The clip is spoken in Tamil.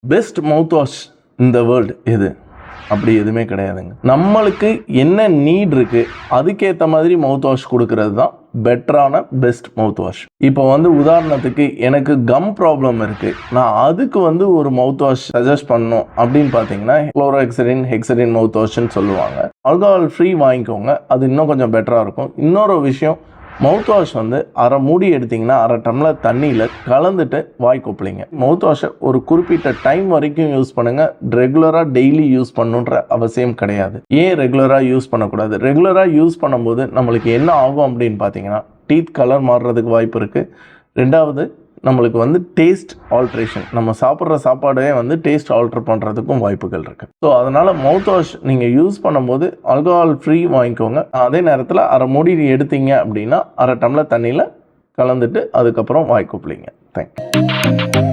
பெஸ்ட் மவுத் வாஷ் இந்த வேர்ல்டு எது? அப்படி எதுவுமே கிடையாதுங்க. நம்மளுக்கு என்ன நீட் இருக்குது அதுக்கேற்ற மாதிரி மவுத் வாஷ் கொடுக்கறது தான் பெட்டரான பெஸ்ட் மவுத் வாஷ். இப்போ உதாரணத்துக்கு எனக்கு கம் ப்ராப்ளம் இருக்குது, நான் அதுக்கு ஒரு மவுத் வாஷ் சஜஸ்ட் பண்ணணும் அப்படின்னு பார்த்தீங்கன்னா குளோரோஹெக்சடின் ஹெக்சடின் மவுத் வாஷ்ன்னு சொல்லுவாங்க. ஆல்கஹால் ஃப்ரீ வாங்கிக்கோங்க, அது இன்னும் கொஞ்சம் பெட்டராக இருக்கும். இன்னொரு விஷயம், மவுத் வாஷ் அரை மூடி எடுத்திங்கன்னா அரை டம்ளர் தண்ணியில் கலந்துட்டு வாய் கொப்பளிங்க. மவுத் வாஷை ஒரு குறிப்பிட்ட டைம் வரைக்கும் யூஸ் பண்ணுங்கள். ரெகுலராக டெய்லி யூஸ் பண்ணுன்ற அவசியம் கிடையாது. ஏன் ரெகுலராக யூஸ் பண்ணக்கூடாது? ரெகுலராக யூஸ் பண்ணும்போது நம்மளுக்கு என்ன ஆகும் அப்படின்னு பார்த்தீங்கன்னா டீத் கலர் மாறுறதுக்கு வாய்ப்பு இருக்குது. ரெண்டாவது, நம்மளுக்கு டேஸ்ட் ஆல்ட்ரேஷன், நம்ம சாப்பிட்ற சாப்பாடே டேஸ்ட் ஆல்ட்ரு பண்ணுறதுக்கும் வாய்ப்புகள் இருக்குது. ஸோ அதனால் மவுத் வாஷ் நீங்கள் யூஸ் பண்ணும்போது ஆல்கஹால் ஃப்ரீ வாங்கிக்கோங்க. அதே நேரத்தில் அரை மூடி எடுத்தீங்க அப்படின்னா அரை டம்ளர் தண்ணியில் கலந்துட்டு அதுக்கப்புறம் வாய் கொப்பளிங்க. தேங்க்யூ.